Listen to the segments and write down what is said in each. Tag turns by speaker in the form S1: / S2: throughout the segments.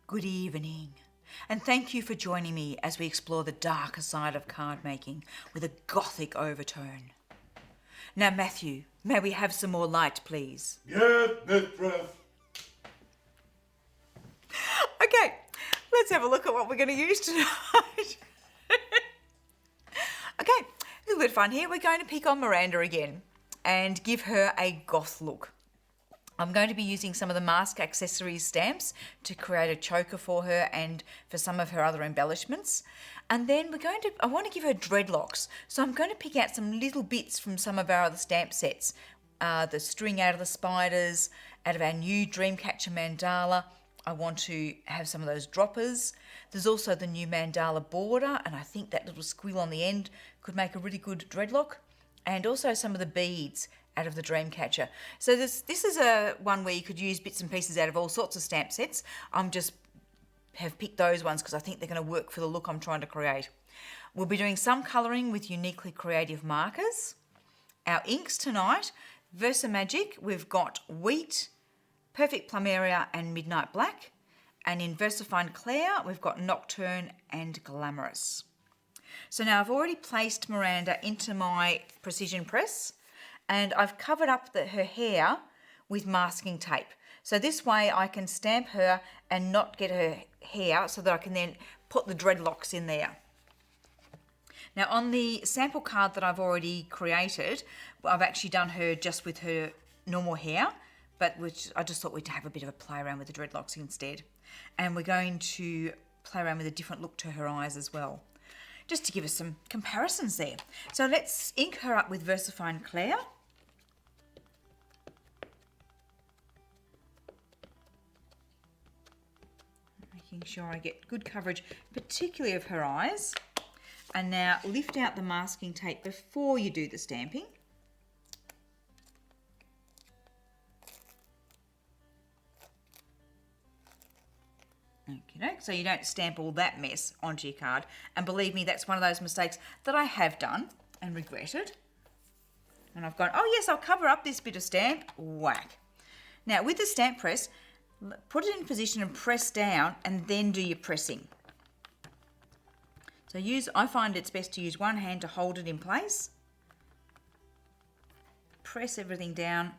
S1: Good evening, and thank you for joining me as we explore the darker side of card making with a gothic overtone. Now, Matthew, may we have some more light, please?
S2: Yes, mistress.
S1: Okay, let's have a look at what we're going to use tonight. Okay, a little bit of fun here. We're going to pick on Miranda again and give her a goth look. I'm going to be using some of the mask accessories stamps to create a choker for her and for some of her other embellishments. And then I want to give her dreadlocks. So I'm going to pick out some little bits from some of our other stamp sets. The string out of the spiders, out of our new Dreamcatcher mandala. I want to have some of those droppers. There's also the new Mandala Border, and I think that little squill on the end could make a really good dreadlock. And also some of the beads out of the Dreamcatcher. So this is a one where you could use bits and pieces out of all sorts of stamp sets. I'm just have picked those ones because I think they're going to work for the look I'm trying to create. We'll be doing some colouring with Uniquely Creative markers. Our inks tonight, Versamagic, we've got Wheat, Perfect Plumeria and Midnight Black. And in Versafine Clair, we've got Nocturne and Glamorous. So now I've already placed Miranda into my precision press, and I've covered up her hair with masking tape. So this way I can stamp her and not get her hair so that I can then put the dreadlocks in there. Now on the sample card that I've already created, I've actually done her just with her normal hair, but which I just thought we'd have a bit of a play around with the dreadlocks instead. And we're going to play around with a different look to her eyes as well, just to give us some comparisons there. So let's ink her up with Versafine Clair. Making sure I get good coverage, particularly of her eyes. And now lift out the masking tape before you do the stamping. Okay, so you don't stamp all that mess onto your card. And believe me, that's one of those mistakes that I have done and regretted. And I've gone, oh yes, I'll cover up this bit of stamp. Whack. Now with the stamp press, put it in position and press down and then do your pressing. So I find it's best to use one hand to hold it in place. Press everything down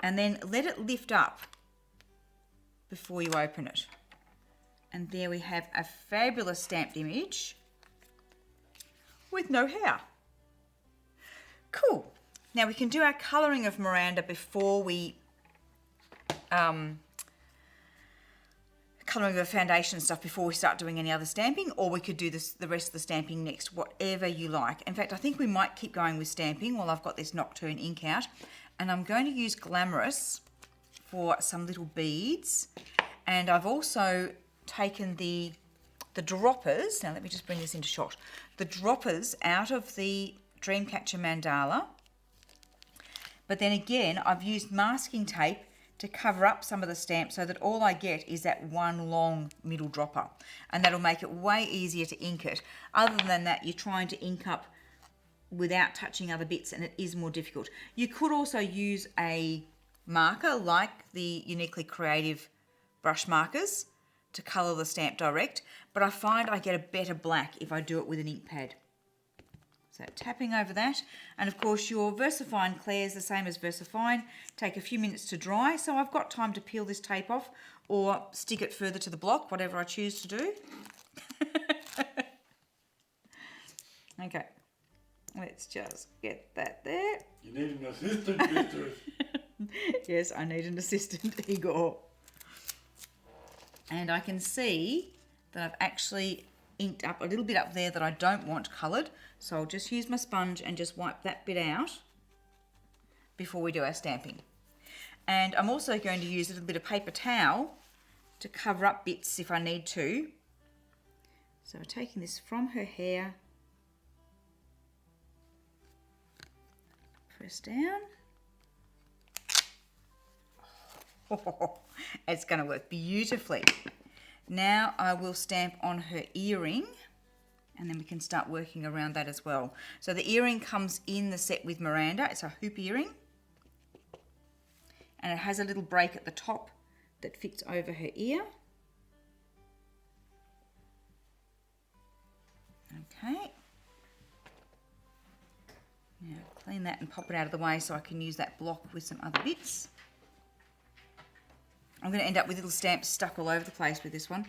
S1: and then let it lift up before you open it. And there we have a fabulous stamped image with no hair. Cool. Now we can do our colouring of Miranda before we colouring the foundation stuff before we start doing any other stamping, or we could do the rest of the stamping next, whatever you like. In fact, I think we might keep going with stamping while I've got this Nocturne ink out. And I'm going to use Glamorous for some little beads. And I've also taken the droppers, now let me just bring this into shot, the droppers out of the Dreamcatcher mandala. But then again, I've used masking tape to cover up some of the stamp so that all I get is that one long middle dropper. And that'll make it way easier to ink it. Other than that, you're trying to ink up without touching other bits and it is more difficult. You could also use a marker like the Uniquely Creative brush markers to colour the stamp direct, but I find I get a better black if I do it with an ink pad. So tapping over that, and of course your Versafine Clair is the same as Versafine. Take a few minutes to dry, so I've got time to peel this tape off or stick it further to the block, whatever I choose to do. Okay, let's just get that there.
S2: You need an assistant, mistress.
S1: Yes, I need an assistant, Igor. And I can see that I've actually inked up a little bit up there that I don't want coloured. So I'll just use my sponge and just wipe that bit out before we do our stamping. And I'm also going to use a little bit of paper towel to cover up bits if I need to. So I'm taking this from her hair, press down. Oh, it's going to work beautifully. Now I will stamp on her earring and then we can start working around that as well. So the earring comes in the set with Miranda. It's a hoop earring and it has a little break at the top that fits over her ear. clean that and pop it out of the way so I can use that block with some other bits. I'm going to end up with little stamps stuck all over the place with this one.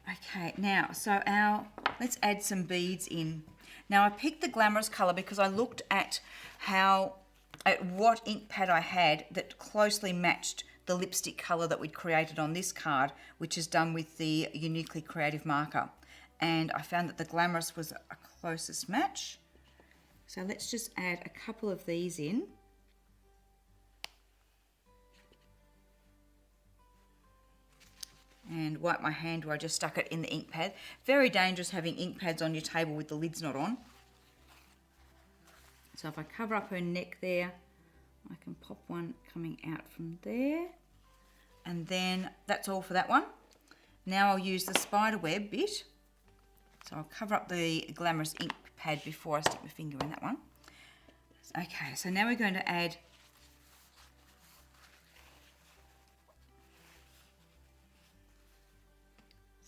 S1: Okay, now, so let's add some beads in. Now I picked the Glamorous colour because I looked at what ink pad I had that closely matched the lipstick colour that we'd created on this card, which is done with the Uniquely Creative marker. And I found that the Glamorous was a closest match. So let's just add a couple of these in. And wipe my hand where I just stuck it in the ink pad. Very dangerous having ink pads on your table with the lids not on. So if I cover up her neck there, I can pop one coming out from there. And then that's all for that one. Now I'll use the spider web bit. So I'll cover up the Glamorous ink pad before I stick my finger in that one. Okay, so now we're going to add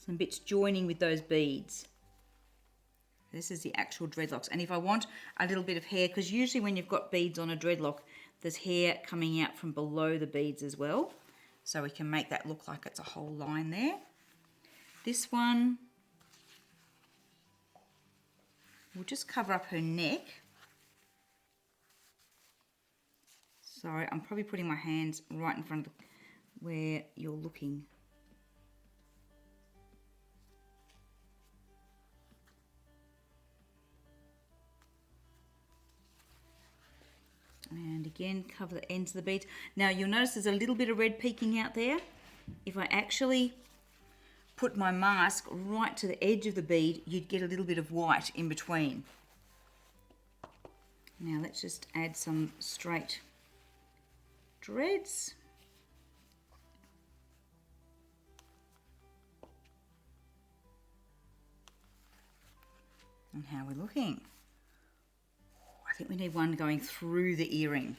S1: some bits joining with those beads. This is the actual dreadlocks. And if I want a little bit of hair, because usually when you've got beads on a dreadlock, there's hair coming out from below the beads as well. So we can make that look like it's a whole line there. This one, we'll just cover up her neck. Sorry, I'm probably putting my hands right in front of where you're looking. And again, cover the ends of the beads. Now you'll notice there's a little bit of red peeking out there. If I actually put my mask right to the edge of the bead, you'd get a little bit of white in between. Now let's just add some straight dreads. And how we're looking. I think we need one going through the earring.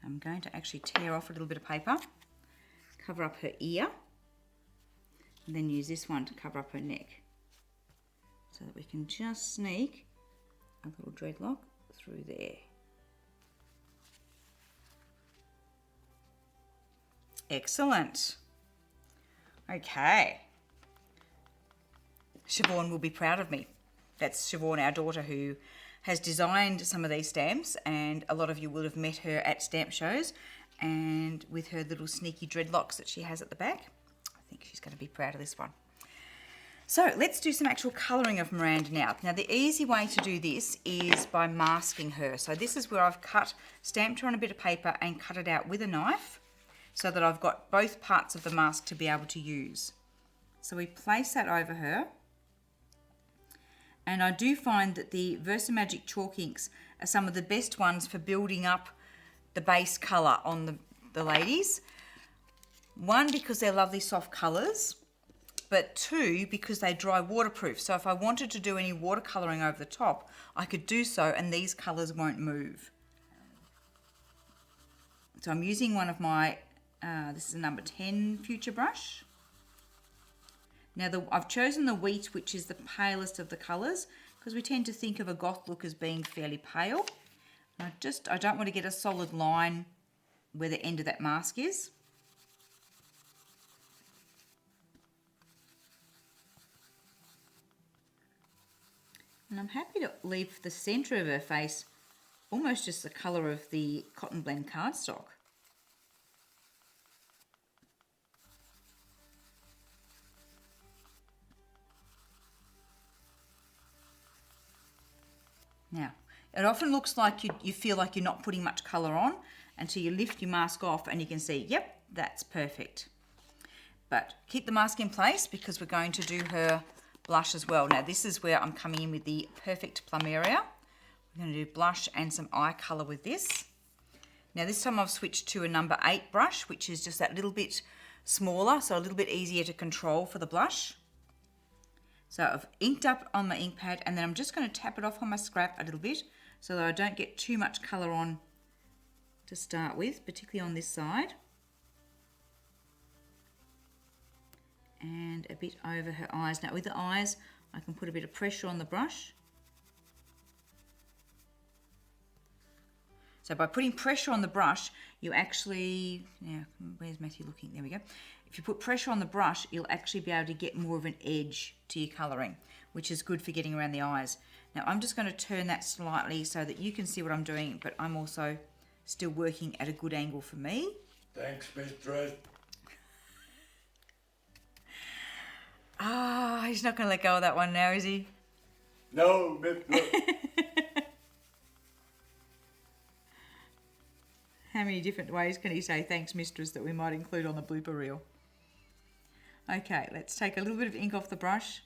S1: I'm going to actually tear off a little bit of paper, cover up her ear, and then use this one to cover up her neck so that we can just sneak a little dreadlock through there. Excellent. Okay. Siobhan will be proud of me. That's Siobhan, our daughter, who has designed some of these stamps, and a lot of you will have met her at stamp shows, and with her little sneaky dreadlocks that she has at the back. I think she's going to be proud of this one. So let's do some actual colouring of Miranda now. Now the easy way to do this is by masking her. So this is where I've stamped her on a bit of paper and cut it out with a knife so that I've got both parts of the mask to be able to use. So we place that over her. And I do find that the Versamagic chalk inks are some of the best ones for building up the base colour on the ladies. One, because they're lovely soft colours, but two, because they dry waterproof. So if I wanted to do any watercolouring over the top, I could do so and these colours won't move. So I'm using one of my, this is a number 10 Future brush. Now I've chosen the wheat, which is the palest of the colours, because we tend to think of a goth look as being fairly pale. I don't want to get a solid line where the end of that mask is. And I'm happy to leave the centre of her face almost just the colour of the Cotton Blend cardstock. Now, it often looks like you feel like you're not putting much colour on until you lift your mask off and you can see, yep, that's perfect. But keep the mask in place because we're going to do her blush as well. Now, this is where I'm coming in with the Perfect Plumeria. We're going to do blush and some eye colour with this. Now, this time I've switched to a number 8 brush, which is just that little bit smaller, so a little bit easier to control for the blush. So I've inked up on my ink pad and then I'm just going to tap it off on my scrap a little bit so that I don't get too much colour on to start with, particularly on this side. and a bit over her eyes. Now with the eyes, I can put a bit of pressure on the brush. So by putting pressure on the brush, you actually, where's Matthew looking? There we go. If you put pressure on the brush, you'll actually be able to get more of an edge to your colouring, which is good for getting around the eyes. Now I'm just going to turn that slightly so that you can see what I'm doing, but I'm also still working at a good angle for me.
S2: Thanks, mistress.
S1: Ah, he's not going to let go of that one now, is he?
S2: No, mistress.
S1: How many different ways can he say thanks, mistress, that we might include on the blooper reel? Okay, let's take a little bit of ink off the brush.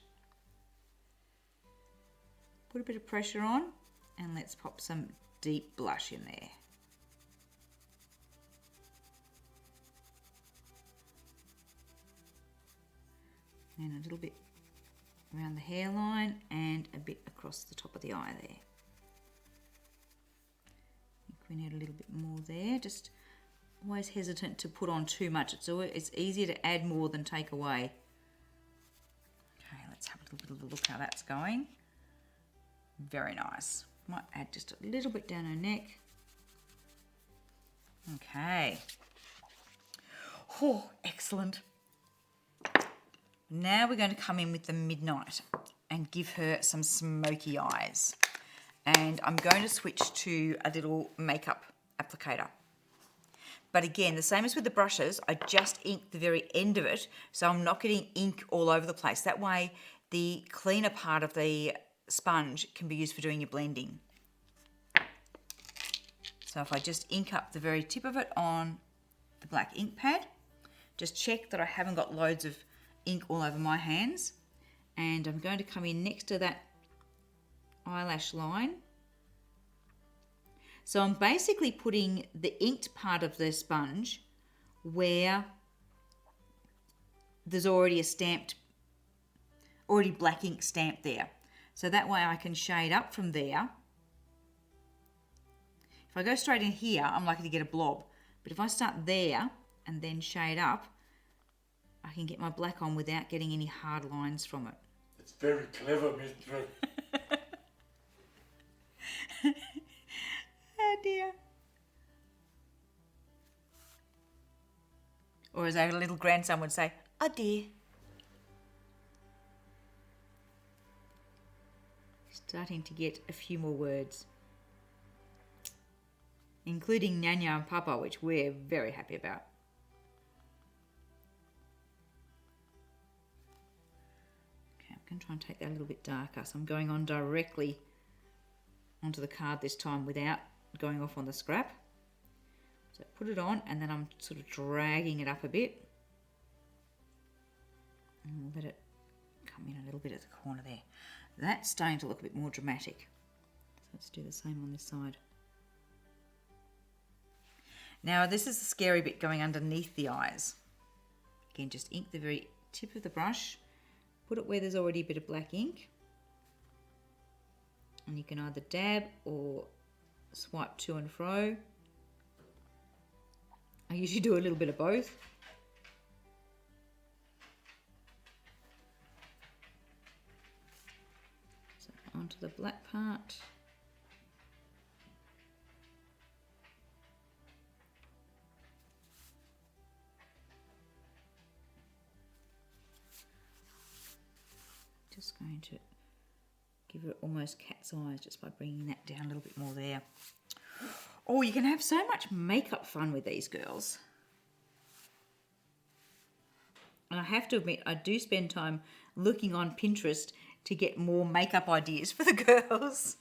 S1: Put a bit of pressure on, and let's pop some deep blush in there. And a little bit around the hairline and a bit across the top of the eye there. We need a little bit more there. Just always hesitant to put on too much. It's easier to add more than take away. Okay, let's have a little bit of a look how that's going. Very nice. Might add just a little bit down her neck. Okay. Oh, excellent. Now we're going to come in with the Midnight and give her some smoky eyes. And I'm going to switch to a little makeup applicator. But again, the same as with the brushes, I just ink the very end of it, so I'm not getting ink all over the place. That way, the cleaner part of the sponge can be used for doing your blending. So if I just ink up the very tip of it on the black ink pad, just check that I haven't got loads of ink all over my hands. And I'm going to come in next to that eyelash line. So I'm basically putting the inked part of the sponge where there's already black ink stamped there. So that way I can shade up from there. If I go straight in here, I'm likely to get a blob. But if I start there and then shade up, I can get my black on without getting any hard lines from it.
S2: It's very clever, mistress.
S1: Oh dear. Or as our little grandson would say, oh dear. Starting to get a few more words. Including Nyanya and Papa, which we're very happy about. Okay, I'm going to try and take that a little bit darker. So I'm going on directly onto the card this time without going off on the scrap. So put it on and then I'm sort of dragging it up a bit. And let it come in a little bit at the corner there. That's starting to look a bit more dramatic. So let's do the same on this side. Now this is the scary bit going underneath the eyes. Again, just ink the very tip of the brush. Put it where there's already a bit of black ink. And you can either dab or swipe to and fro. I usually do a little bit of both. So onto the black part. Just going to give it almost cat's eyes just by bringing that down a little bit more there. Oh, you can have so much makeup fun with these girls. And I have to admit, I do spend time looking on Pinterest to get more makeup ideas for the girls.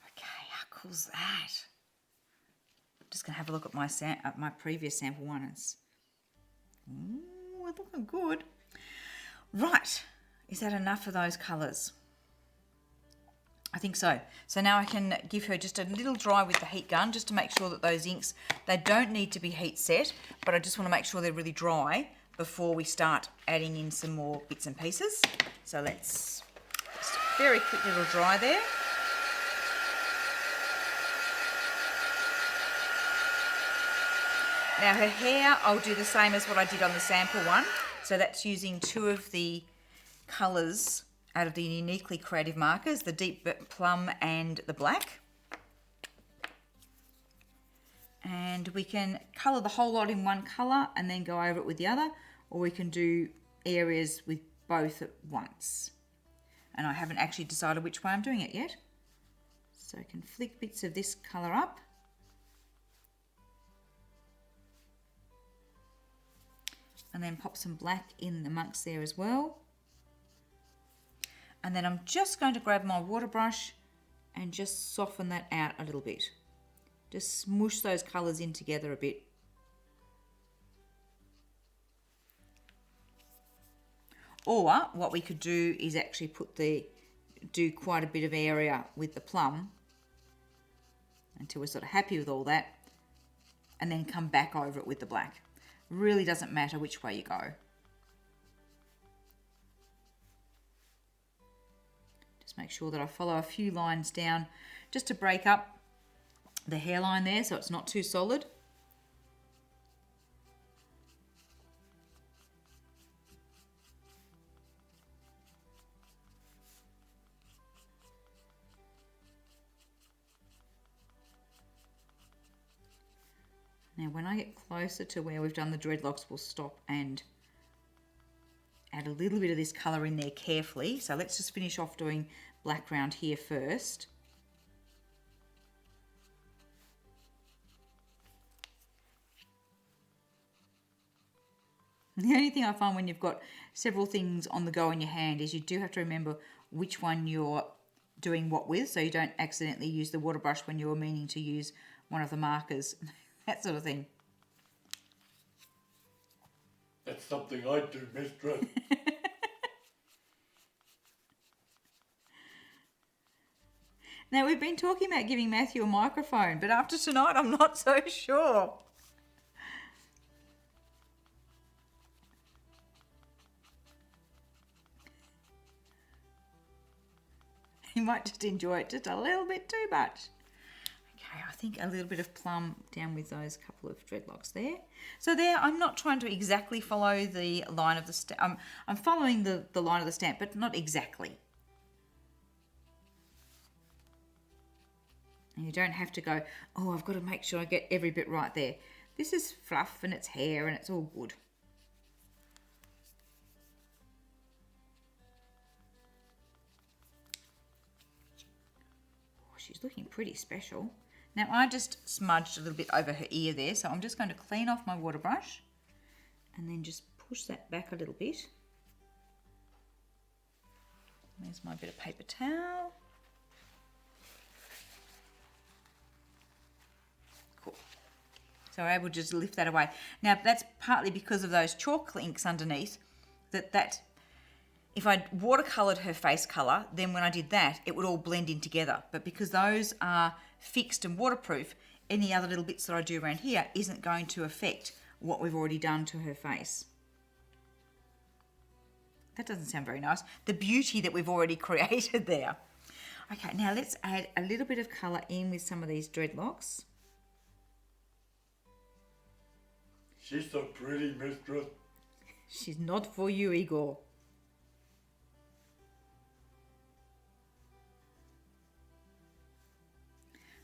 S1: Okay, how cool is that? I'm just going to have a look at my previous sample one. Ooh, it's looking good. Right, is that enough for those colours? I think so. So now I can give her just a little dry with the heat gun just to make sure that those inks, they don't need to be heat set, but I just want to make sure they're really dry before we start adding in some more bits and pieces. So let's just a very quick little dry there. Now her hair, I'll do the same as what I did on the sample one. So that's using two of the colours out of the Uniquely Creative markers, the deep plum and the black. And we can colour the whole lot in one colour and then go over it with the other, or we can do areas with both at once. And I haven't actually decided which way I'm doing it yet. So I can flick bits of this colour up. And then pop some black in amongst there as well. And then I'm just going to grab my water brush and just soften that out a little bit. Just smoosh those colours in together a bit. Or what we could do is actually do quite a bit of area with the plum until we're sort of happy with all that, and then come back over it with the black. Really doesn't matter which way you go. Just make sure that I follow a few lines down just to break up the hairline there so it's not too solid. Now when I get closer to where we've done the dreadlocks, we'll stop and add a little bit of this colour in there carefully. So let's just finish off doing black round here first. The only thing I find when you've got several things on the go in your hand is you do have to remember which one you're doing what with, so you don't accidentally use the water brush when you're meaning to use one of the markers, that sort of thing.
S2: That's something I do, mistress.
S1: Now, we've been talking about giving Matthew a microphone, but after tonight, I'm not so sure. You might just enjoy it just a little bit too much. Okay, I think a little bit of plum down with those couple of dreadlocks there. So there, I'm not trying to exactly follow the line of the stamp. I'm following the line of the stamp, but not exactly. And you don't have to go, oh, I've got to make sure I get every bit right there. This is fluff and it's hair and it's all good. She's looking pretty special. Now I just smudged a little bit over her ear there, so I'm just going to clean off my water brush and then just push that back a little bit. There's my bit of paper towel. Cool. So we're able to just lift that away. Now that's partly because of those chalk inks underneath, that if I'd watercoloured her face colour, then when I did that, it would all blend in together. But because those are fixed and waterproof, any other little bits that I do around here isn't going to affect what we've already done to her face. That doesn't sound very nice. The beauty that we've already created there. Okay, now let's add a little bit of colour in with some of these dreadlocks.
S2: She's so pretty, mistress.
S1: She's not for you, Igor.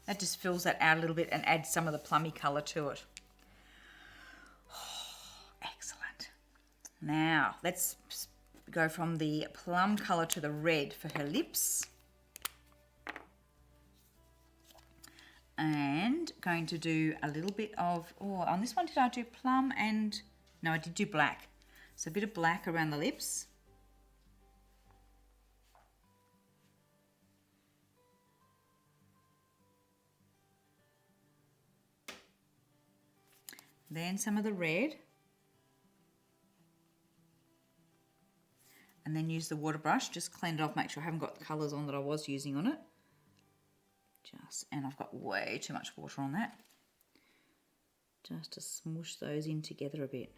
S1: That just fills that out a little bit and adds some of the plummy colour to it. Oh, excellent. Now, let's go from the plum colour to the red for her lips. And going to do a little bit of, on this one did I do plum and, no, I did do black. So a bit of black around the lips. Then some of the red. And then use the water brush, just clean it off, make sure I haven't got the colours on that I was using on it. And I've got way too much water on that. Just to smoosh those in together a bit.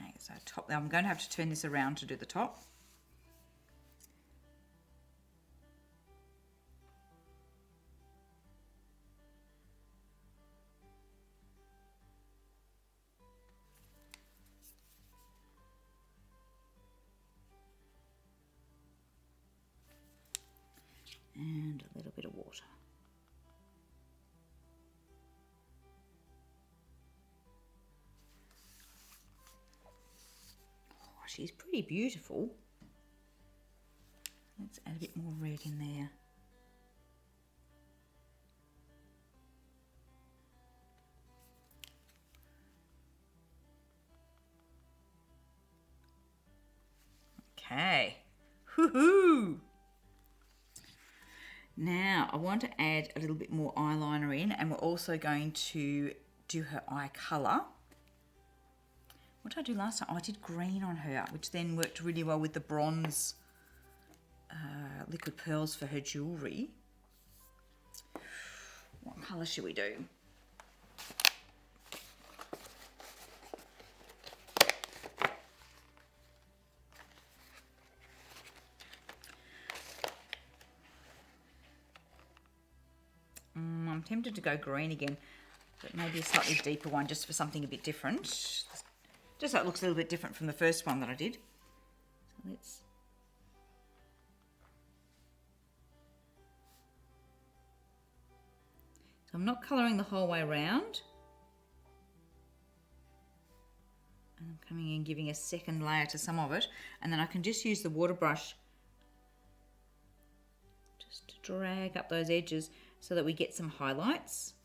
S1: Okay, so top, I'm going to have to turn this around to do the top. And a little bit of water. Oh, she's pretty beautiful. Let's add a bit more red in there. Okay. Woohoo! Now I want to add a little bit more eyeliner in, and we're also going to do her eye colour. What did I do last time? Oh, I did green on her, which then worked really well with the bronze liquid pearls for her jewellery. What colour should we do? I'm tempted to go green again, but maybe a slightly deeper one just for something a bit different. Just so it looks a little bit different from the first one that I did. So let's... So I'm not colouring the whole way around. And I'm coming in giving a second layer to some of it, and then I can just use the water brush just to drag up those edges so that we get some highlights.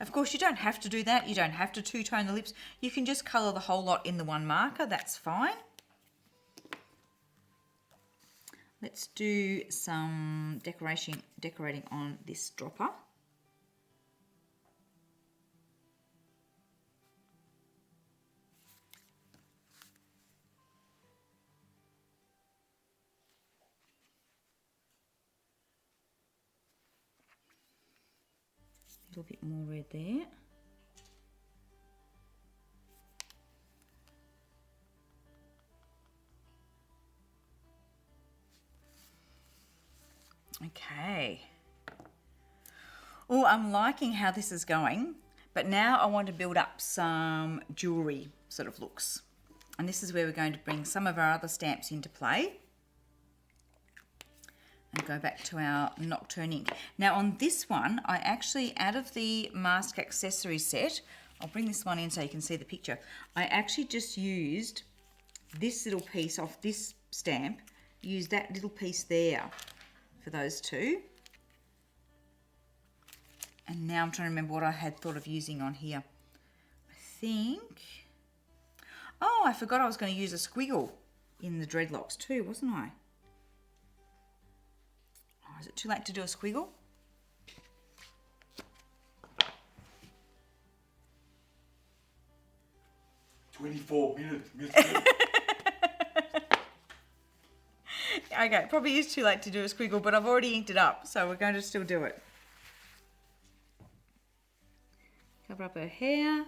S1: Of course, you don't have to do that. You don't have to two-tone the lips. You can just colour the whole lot in the one marker. That's fine. Let's do some decorating on this dropper. A little bit more red there. Okay. Oh, I'm liking how this is going, but now I want to build up some jewellery sort of looks. And this is where we're going to bring some of our other stamps into play. And go back to our Nocturne ink. Now on this one, I actually, out of the mask accessory set, I'll bring this one in so you can see the picture. I actually just used this little piece off this stamp, used that little piece there for those two. And now I'm trying to remember what I had thought of using on here. I think, oh, I forgot I was going to use a squiggle in the dreadlocks too, wasn't I? Is it too late to do a squiggle?
S2: "24 minutes, mister."
S1: Okay, probably is too late to do a squiggle, but I've already inked it up, so we're going to still do it. Cover up her hair.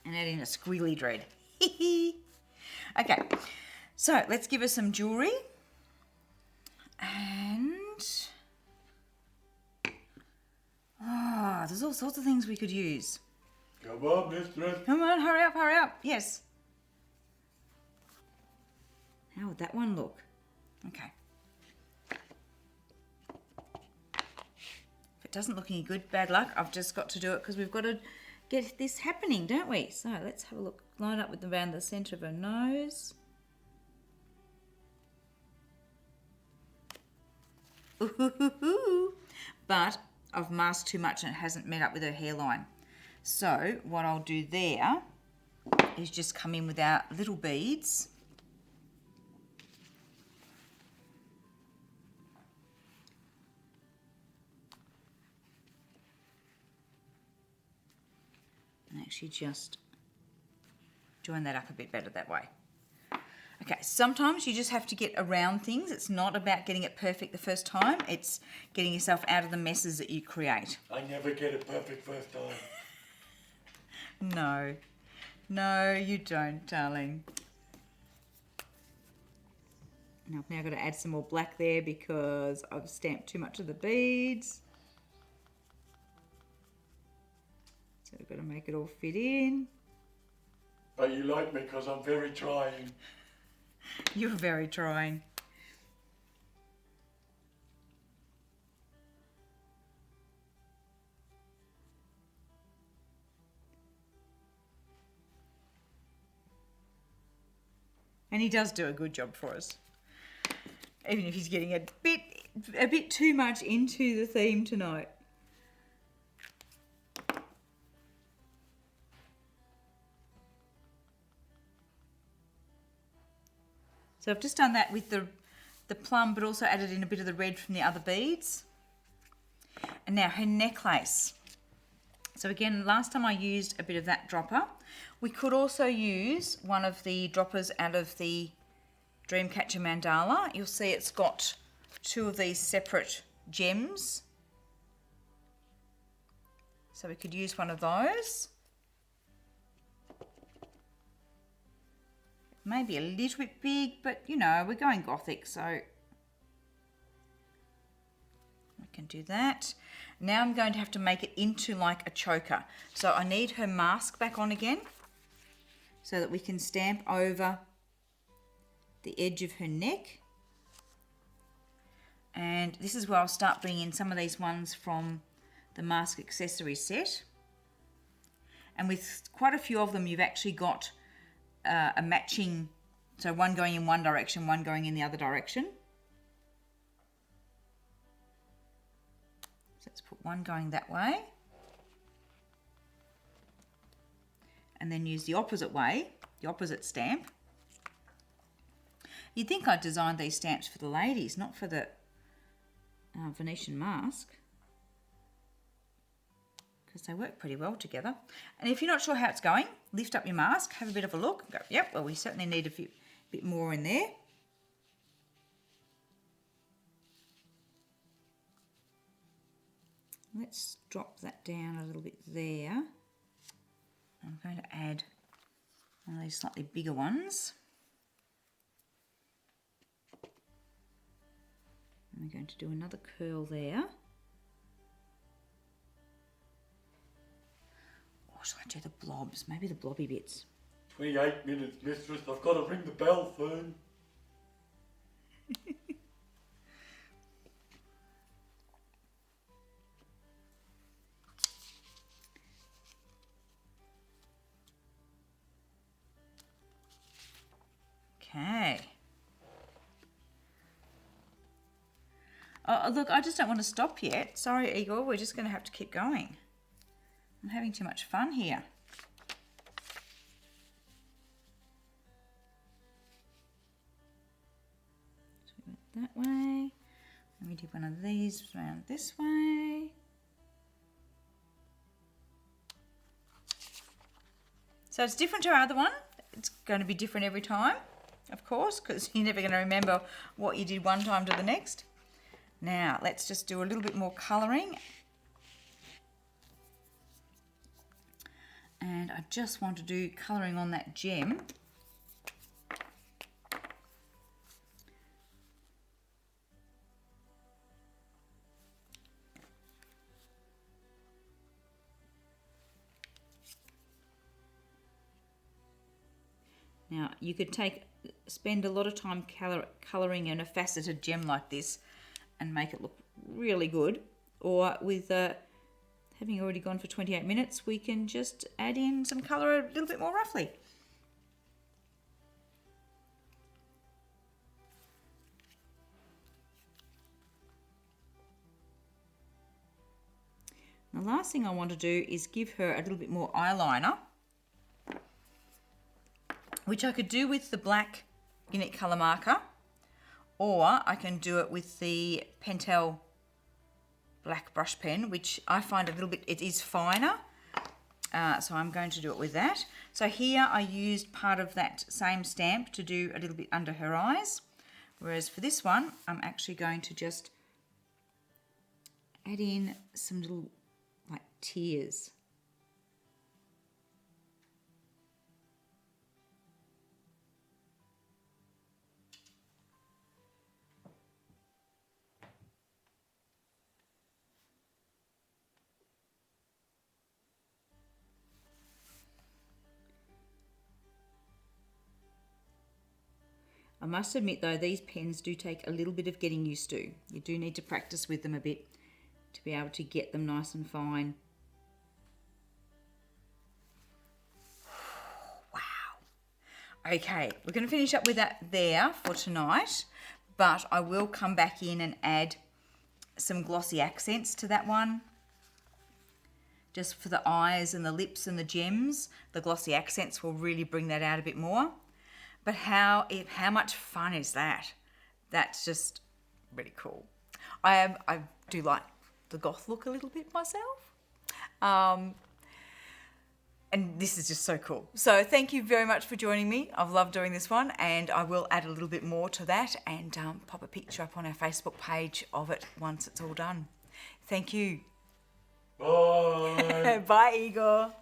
S1: And add in a squiggly dread. Okay, so let's give her some jewellery. And... oh, there's all sorts of things we could use.
S2: "Come on, mistress."
S1: Come on, hurry up, hurry up. Yes. How would that one look? Okay. If it doesn't look any good, bad luck. I've just got to do it because we've got to get this happening, don't we? So let's have a look. Line up with around the centre of her nose. Ooh, but I've masked too much and it hasn't met up with her hairline. So what I'll do there is just come in with our little beads. And actually just join that up a bit better that way. Okay, sometimes you just have to get around things. It's not about getting it perfect the first time. It's getting yourself out of the messes that you create.
S2: I never get it perfect first time.
S1: No. No, you don't, darling. Now I've now got to add some more black there because I've stamped too much of the beads. So we've got to make it all fit in.
S2: But you like me because I'm very trying.
S1: You're very trying. And he does do a good job for us. Even if he's getting a bit too much into the theme tonight. So I've just done that with the plum, but also added in a bit of the red from the other beads. And now her necklace. So again, last time I used a bit of that dropper. We could also use one of the droppers out of the Dreamcatcher Mandala. You'll see it's got two of these separate gems. So we could use one of those. Maybe a little bit big, but you know, we're going Gothic, so we can do that. Now I'm going to have to make it into like a choker. So I need her mask back on again so that we can stamp over the edge of her neck. And this is where I'll start bringing in some of these ones from the mask accessory set. And with quite a few of them, you've actually got a matching, so one going in one direction, one going in the other direction. So let's put one going that way. And then use the opposite way, the opposite stamp. You'd think I'd designed these stamps for the ladies, not for the Venetian mask, because they work pretty well together. And if you're not sure how it's going, lift up your mask, have a bit of a look, go, yep, well, we certainly need a bit more in there. Let's drop that down a little bit there. I'm going to add one of these slightly bigger ones. And we're going to do another curl there. Or shall I do the blobs? Maybe the blobby bits.
S2: 28 minutes, mistress. I've got to ring the bell soon.
S1: Okay. Oh, look, I just don't want to stop yet. Sorry, Igor, we're just going to have to keep going. I'm having too much fun here. So we went that way. And we did one of these around this way. So it's different to our other one. It's going to be different every time, of course, because you're never going to remember what you did one time to the next. Now, let's just do a little bit more colouring. And I just want to do colouring on that gem. Now, you could spend a lot of time colouring in a faceted gem like this and make it look really good. Or with having already gone for 28 minutes, we can just add in some colour a little bit more roughly. The last thing I want to do is give her a little bit more eyeliner, which I could do with the black Uniqolour marker, or I can do it with the Pentel black brush pen, which I find a little bit, it is finer, so I'm going to do it with that. So here I used part of that same stamp to do a little bit under her eyes, whereas for this one I'm actually going to just add in some little like tears. I must admit though, these pens do take a little bit of getting used to. You do need to practice with them a bit to be able to get them nice and fine. Wow. Okay, we're going to finish up with that there for tonight, but I will come back in and add some glossy accents to that one. Just for the eyes and the lips and the gems, the glossy accents will really bring that out a bit more. But how much fun is that? That's just really cool. I do like the goth look a little bit myself. And this is just so cool. So thank you very much for joining me. I've loved doing this one, and I will add a little bit more to that and pop a picture up on our Facebook page of it once it's all done. Thank you.
S2: Bye.
S1: Bye, Igor.